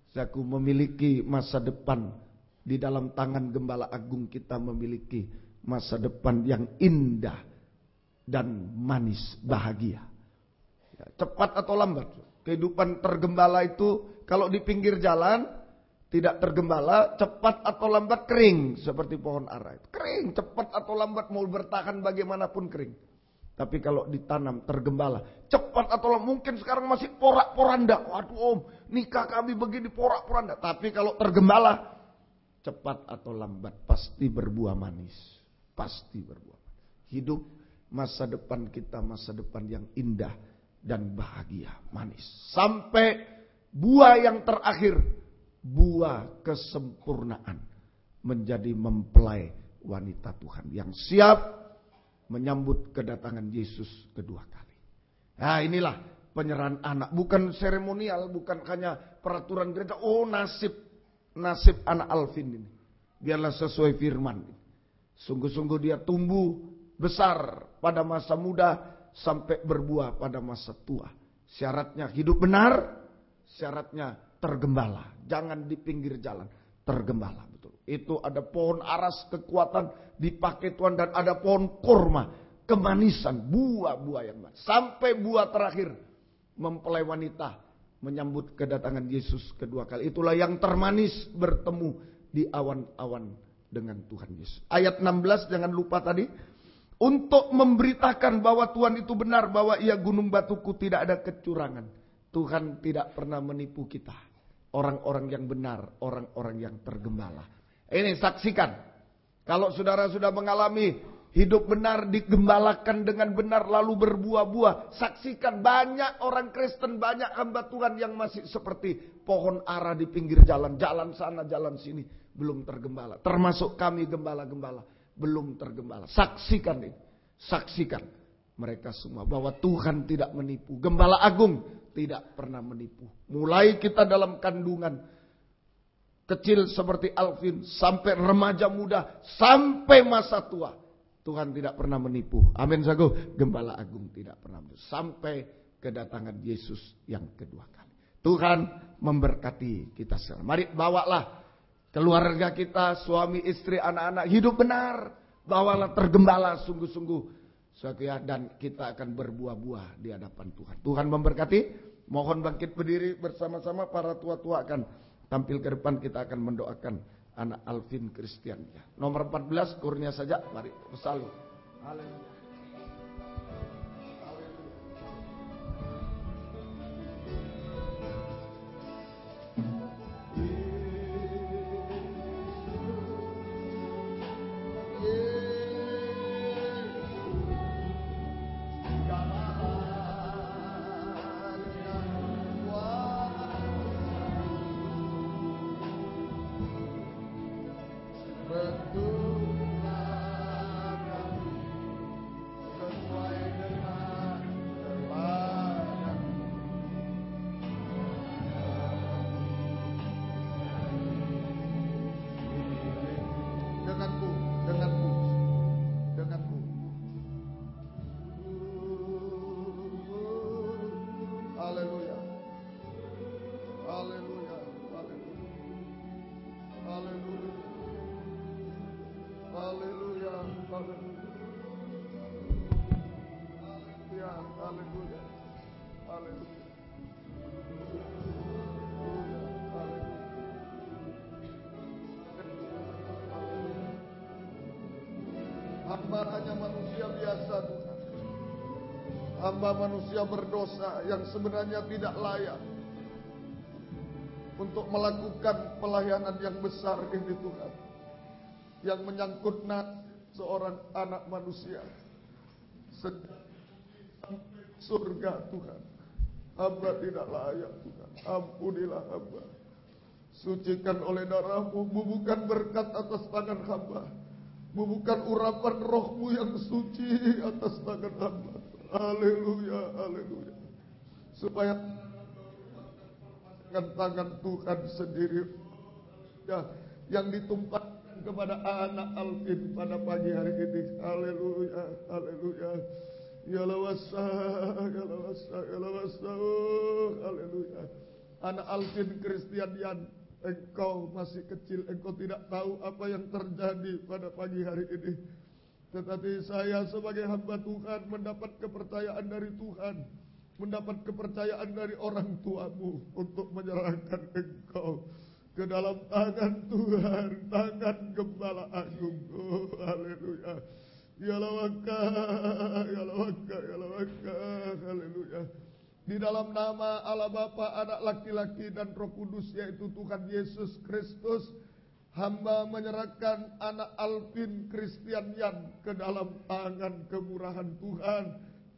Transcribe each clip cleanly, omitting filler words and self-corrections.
Saudaraku, memiliki masa depan di dalam tangan Gembala Agung, kita memiliki masa depan yang indah dan manis, bahagia. Ya, cepat atau lambat, kehidupan tergembala itu kalau di pinggir jalan tidak tergembala, cepat atau lambat kering seperti pohon ara. Kering, cepat atau lambat mau bertahan bagaimanapun kering. Tapi kalau ditanam tergembala, cepat atau lambat, mungkin sekarang masih porak-poranda. Waduh om, nikah kami begini porak-poranda. Tapi kalau tergembala, cepat atau lambat pasti berbuah manis. Pasti berbuah manis. Hidup masa depan kita, masa depan yang indah dan bahagia, manis. Sampai buah yang terakhir, buah kesempurnaan, menjadi mempelai wanita Tuhan yang siap menyambut kedatangan Yesus kedua kali. Nah, inilah penyerahan anak, bukan seremonial, bukan hanya peraturan gereja. Oh, nasib anak Alvin ini biarlah sesuai firman. Sungguh-sungguh dia tumbuh besar pada masa muda sampai berbuah pada masa tua. Syaratnya hidup benar, syaratnya tergembala. Jangan di pinggir jalan, tergembala, betul. Itu ada pohon aras kekuatan dipakai Tuhan, dan ada pohon kurma kemanisan, buah-buah yang manis. Sampai buah terakhir, mempelai wanita menyambut kedatangan Yesus kedua kali. Itulah yang termanis, bertemu di awan-awan dengan Tuhan Yesus. Ayat 16 jangan lupa tadi, untuk memberitakan bahwa Tuhan itu benar, bahwa ia gunung batuku, tidak ada kecurangan. Tuhan tidak pernah menipu kita. Orang-orang yang benar, orang-orang yang tergembala. Ini saksikan. Kalau saudara sudah mengalami hidup benar, digembalakan dengan benar, lalu berbuah-buah. Saksikan banyak orang Kristen, banyak hamba Tuhan yang masih seperti pohon ara di pinggir jalan. Jalan sana, jalan sini, belum tergembala. Termasuk kami gembala-gembala, belum tergembala. Saksikan ini. Saksikan mereka semua bahwa Tuhan tidak menipu. Gembala Agung tidak pernah menipu. Mulai kita dalam kandungan kecil seperti Alvin, sampai remaja muda, sampai masa tua, Tuhan tidak pernah menipu. Amin sagu. Gembala Agung tidak pernah menipu. Sampai kedatangan Yesus yang kedua kali. Tuhan memberkati kita semua. Mari bawalah keluarga kita, suami, istri, anak-anak, hidup benar. Bawalah tergembala sungguh-sungguh. Suatu ya, dan kita akan berbuah-buah di hadapan Tuhan. Tuhan memberkati. Mohon bangkit berdiri bersama-sama, para tua-tua akan tampil ke depan. Kita akan mendoakan anak Alvin Christian. Nomor 14, kurnia saja. Mari bersalin. Haleluya. Hamba hanya manusia biasa Tuhan. Hamba manusia berdosa yang sebenarnya tidak layak untuk melakukan pelayanan yang besar ini Tuhan, yang menyangkut seorang anak manusia sampai surga Tuhan. Hamba tidak layak Tuhan. Ampunilah hamba. Sucikan oleh darah-Mu, bubuhkan berkat atas tangan hamba. Bubuhkan urapan roh-Mu yang suci atas tangan hamba. Haleluya, haleluya. Supaya dengan tangan Tuhan sendiri yang ditumpahkan kepada anak Alvin pada pagi hari ini. Haleluya, haleluya. Ya lawasa, ya lawasa, ya lawasa. Haleluya. anak Alvin Christian Yan, engkau masih kecil, engkau tidak tahu apa yang terjadi pada pagi hari ini. Tetapi saya sebagai hamba Tuhan mendapat kepercayaan dari Tuhan, mendapat kepercayaan dari orang tuamu untuk menyerahkan engkau ke dalam tangan Tuhan, tangan Gembala Agung. Oh, haleluya. Yalah waka, haleluya. Di dalam nama Allah Bapa, Anak laki-laki dan Roh Kudus, yaitu Tuhan Yesus Kristus, hamba menyerahkan anak Alvin Christian Yan ke dalam tangan kemurahan Tuhan,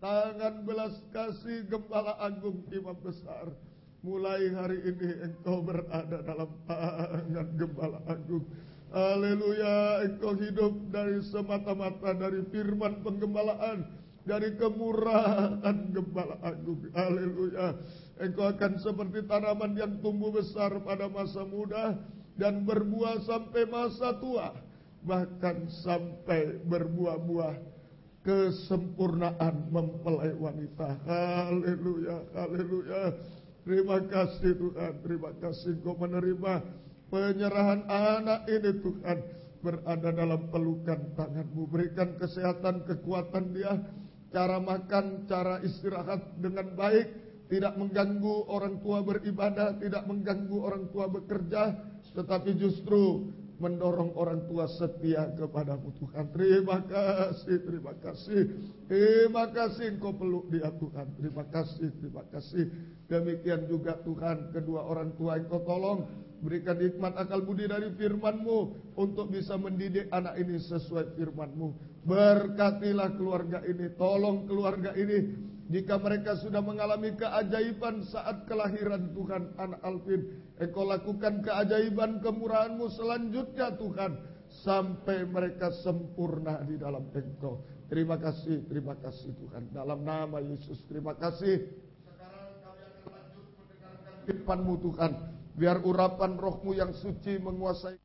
tangan belas kasih Gembala Agung Imam Besar. Mulai hari ini engkau berada dalam tangan Gembala Agung. Haleluya, engkau hidup dari semata-mata dari firman penggembalaan, dari kemurahan Gembala Agung. Haleluya. Engkau akan seperti tanaman yang tumbuh besar pada masa muda dan berbuah sampai masa tua, bahkan sampai berbuah-buah kesempurnaan mempelai wanita. Haleluya, haleluya. Terima kasih Tuhan, terima kasih Engkau menerima penyerahan anak ini Tuhan, berada dalam pelukan tangan-Mu. Berikan kesehatan, kekuatan dia, cara makan, cara istirahat dengan baik, tidak mengganggu orang tua beribadah, tidak mengganggu orang tua bekerja, tetapi justru mendorong orang tua setia kepadamu Tuhan. Terima kasih, terima kasih. Terima kasih Engkau peluk dia Tuhan. Terima kasih, terima kasih. Demikian juga Tuhan, kedua orang tua Engkau tolong, berikan hikmat akal budi dari firman-Mu untuk bisa mendidik anak ini sesuai firman-Mu. Berkatilah keluarga ini, tolong keluarga ini. Jika mereka sudah mengalami keajaiban saat kelahiran Tuhan anak Alvin, Engkau lakukan keajaiban kemurahan-Mu selanjutnya Tuhan, sampai mereka sempurna di dalam Engkau. Terima kasih Tuhan. Dalam nama Yesus, terima kasih. Sekarang kami akan lanjut mendengarkan firman-Mu Tuhan. Biar urapan Roh-Mu yang suci menguasai,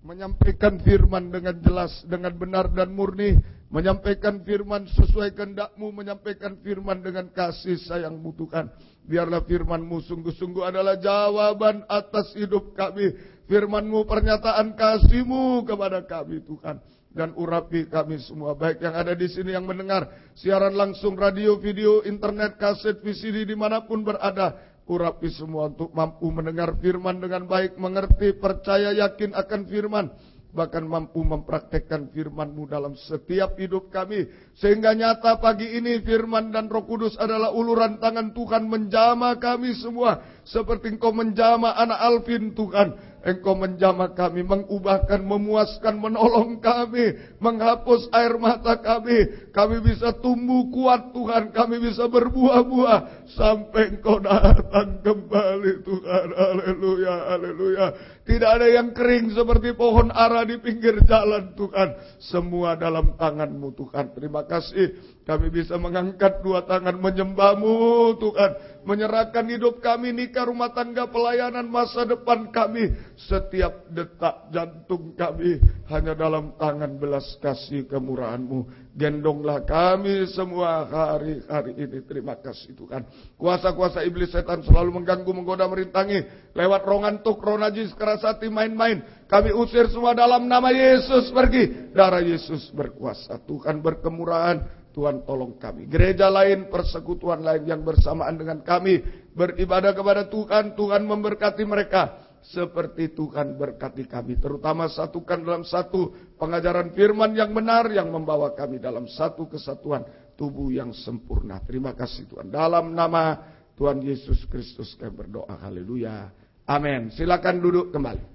menyampaikan firman dengan jelas, dengan benar dan murni, menyampaikan firman sesuai kehendak-Mu, menyampaikan firman dengan kasih sayang-Mu Tuhan. Biarlah firman-Mu sungguh-sungguh adalah jawaban atas hidup kami. Firman-Mu pernyataan kasih-Mu kepada kami Tuhan. Dan urapi kami semua, baik yang ada di sini yang mendengar siaran langsung, radio, video, internet, kaset, VCD, dimanapun berada. Urapi semua untuk mampu mendengar firman dengan baik, mengerti, percaya, yakin akan firman, bahkan mampu mempraktekkan firman-Mu dalam setiap hidup kami, sehingga nyata pagi ini firman dan Roh Kudus adalah uluran tangan Tuhan menjamah kami semua, seperti Engkau menjamah anak Alvin Tuhan. Engkau menjamah kami, mengubahkan, memuaskan, menolong kami, menghapus air mata kami. Kami bisa tumbuh kuat Tuhan, kami bisa berbuah-buah sampai Engkau datang kembali Tuhan. Haleluya, haleluya. Tidak ada yang kering seperti pohon ara di pinggir jalan Tuhan. Semua dalam tangan-Mu Tuhan. Terima kasih kami bisa mengangkat dua tangan menyembah-Mu Tuhan. Menyerahkan hidup kami, nikah, rumah tangga, pelayanan, masa depan kami, setiap detak jantung kami hanya dalam tangan belas kasih kemurahan-Mu. Gendonglah kami semua hari-hari ini. Terima kasih Tuhan. Kuasa-kuasa iblis setan selalu mengganggu, menggoda, merintangi lewat roh ngantuk, roh najis, keras hati, main-main, kami usir semua dalam nama Yesus. Pergi. Darah Yesus berkuasa. Tuhan berkemurahan. Tuhan tolong kami. Gereja lain, persekutuan lain yang bersamaan dengan kami beribadah kepada Tuhan, Tuhan memberkati mereka seperti Tuhan berkati kami. Terutama satukan dalam satu pengajaran firman yang benar yang membawa kami dalam satu kesatuan tubuh yang sempurna. Terima kasih Tuhan. Dalam nama Tuhan Yesus Kristus kami berdoa. Haleluya. Amin. Silakan duduk kembali.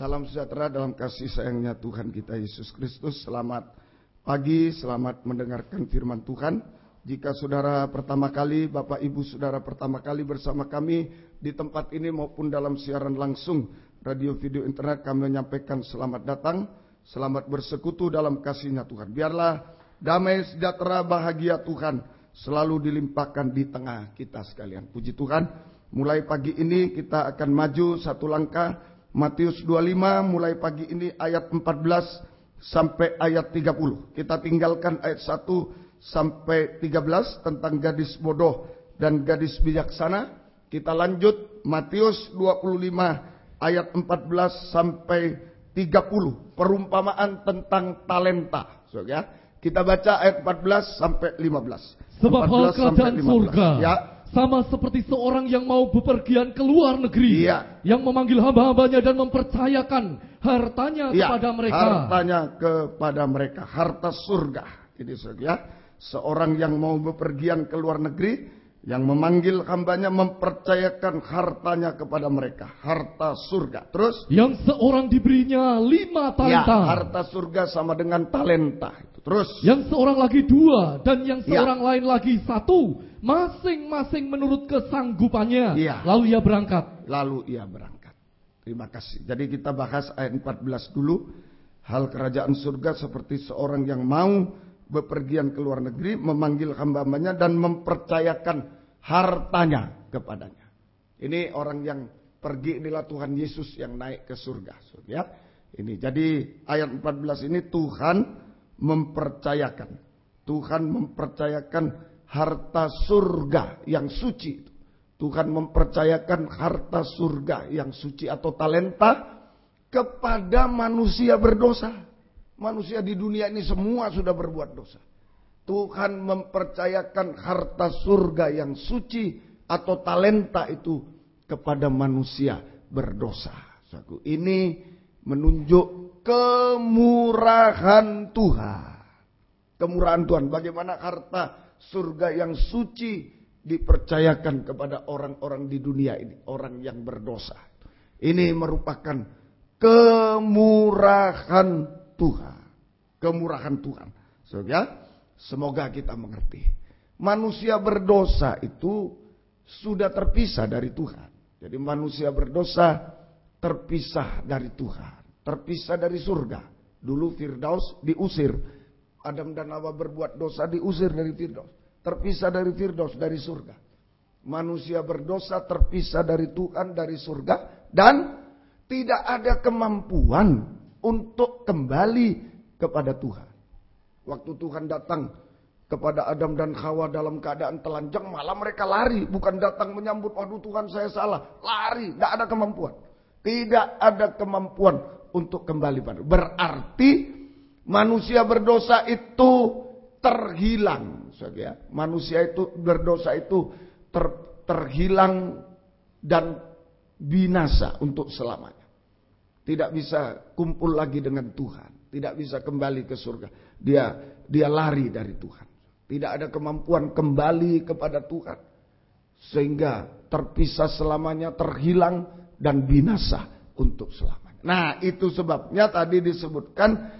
Salam sejahtera dalam kasih sayangnya Tuhan kita Yesus Kristus. Selamat pagi, selamat mendengarkan firman Tuhan. Jika saudara pertama kali, Bapak Ibu saudara pertama kali bersama kami di tempat ini maupun dalam siaran langsung, radio, video, internet, kami menyampaikan selamat datang, selamat bersekutu dalam kasih-Nya Tuhan. Biarlah damai, sejahtera, bahagia Tuhan selalu dilimpahkan di tengah kita sekalian. Puji Tuhan, mulai pagi ini kita akan maju satu langkah. Matius 25 mulai pagi ini ayat 14 sampai ayat 30. Kita tinggalkan ayat 1 sampai 13 tentang gadis bodoh dan gadis bijaksana. Kita lanjut Matius 25 ayat 14 sampai 30, perumpamaan tentang talenta. So, ya. Kita baca ayat 14 sampai 15. Sebab hal kerajaan surga ya, sama seperti seorang yang mau bepergian ke luar negeri, yang memanggil hamba-hambanya dan mempercayakan hartanya kepada mereka. Hartanya kepada mereka, harta surga. Ini ya, seorang yang mau bepergian ke luar negeri, yang memanggil hambanya, mempercayakan hartanya kepada mereka, harta surga. Terus yang seorang diberinya 5 talenta. Ya, harta surga sama dengan talenta. Terus yang seorang lagi 2 dan yang seorang lain lagi 1, masing-masing menurut kesanggupannya. Lalu ia berangkat. Terima kasih. Jadi kita bahas ayat 14 dulu. Hal kerajaan surga seperti seorang yang mau bepergian ke luar negeri, memanggil hamba-hambanya dan mempercayakan hartanya kepadanya. Ini orang yang pergi, inilah Tuhan Yesus yang naik ke surga. Ya. Ini jadi ayat 14 ini Tuhan mempercayakan harta surga yang suci. Tuhan mempercayakan harta surga yang suci atau talenta kepada manusia berdosa. Manusia di dunia ini semua sudah berbuat dosa. Tuhan mempercayakan harta surga yang suci atau talenta itu kepada manusia berdosa. Ini menunjuk kemurahan Tuhan. Kemurahan Tuhan. Bagaimana harta surga yang suci dipercayakan kepada orang-orang di dunia ini. Orang yang berdosa. Ini merupakan kemurahan Tuhan. Kemurahan Tuhan. Semoga kita mengerti. Manusia berdosa itu sudah terpisah dari Tuhan. Jadi manusia berdosa terpisah dari Tuhan. Terpisah dari surga. Dulu Firdaus diusir. Adam dan Hawa berbuat dosa, diusir dari Firdaus. Terpisah dari Firdaus, dari surga. Manusia berdosa terpisah dari Tuhan, dari surga. Dan tidak ada kemampuan untuk kembali kepada Tuhan. Waktu Tuhan datang kepada Adam dan Hawa dalam keadaan telanjang, malah mereka lari. Bukan datang menyambut, waduh Tuhan saya salah. Lari, tidak ada kemampuan. Tidak ada kemampuan untuk kembali pada. Berarti manusia berdosa itu terhilang. Manusia itu berdosa itu terhilang dan binasa untuk selamanya. Tidak bisa kumpul lagi dengan Tuhan. Tidak bisa kembali ke surga. Dia lari dari Tuhan. Tidak ada kemampuan kembali kepada Tuhan. Sehingga terpisah selamanya, terhilang dan binasa untuk selamanya. Nah, itu sebabnya tadi disebutkan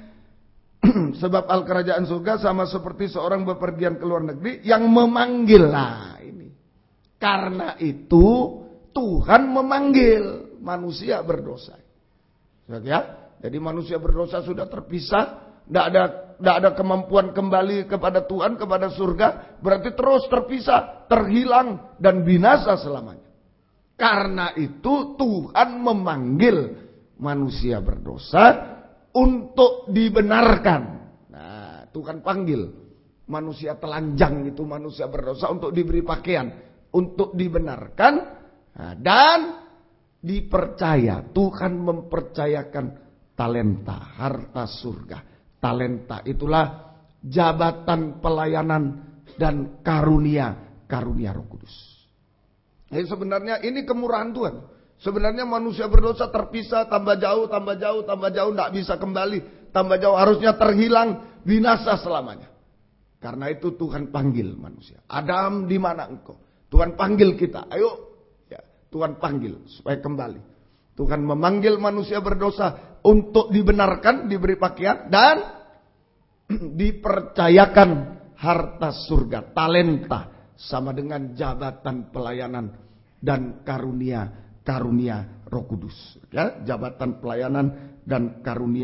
sebab al kerajaan surga sama seperti seorang bepergian ke luar negeri yang memanggil. Nah, ini. Karena itu Tuhan memanggil manusia berdosa. Ya, jadi manusia berdosa sudah terpisah, tidak ada kemampuan kembali kepada Tuhan, kepada surga, berarti terus terpisah, terhilang dan binasa selamanya. Karena itu Tuhan memanggil manusia berdosa untuk dibenarkan. Nah, Tuhan panggil manusia telanjang itu, manusia berdosa untuk diberi pakaian, untuk dibenarkan dan dipercaya. Tuhan mempercayakan talenta, harta surga. Talenta itulah jabatan pelayanan dan karunia Roh Kudus. Jadi sebenarnya ini kemurahan Tuhan. Sebenarnya manusia berdosa terpisah, tambah jauh, tidak bisa kembali, tambah jauh, harusnya terhilang, binasa selamanya. Karena itu Tuhan panggil manusia. Adam, di mana engkau? Tuhan panggil kita, ayo. Tuhan panggil supaya kembali. Tuhan memanggil manusia berdosa untuk dibenarkan, diberi pakaian dan dipercayakan harta surga, talenta sama dengan jabatan pelayanan dan karunia karunia Roh Kudus. Ya, jabatan pelayanan dan karunia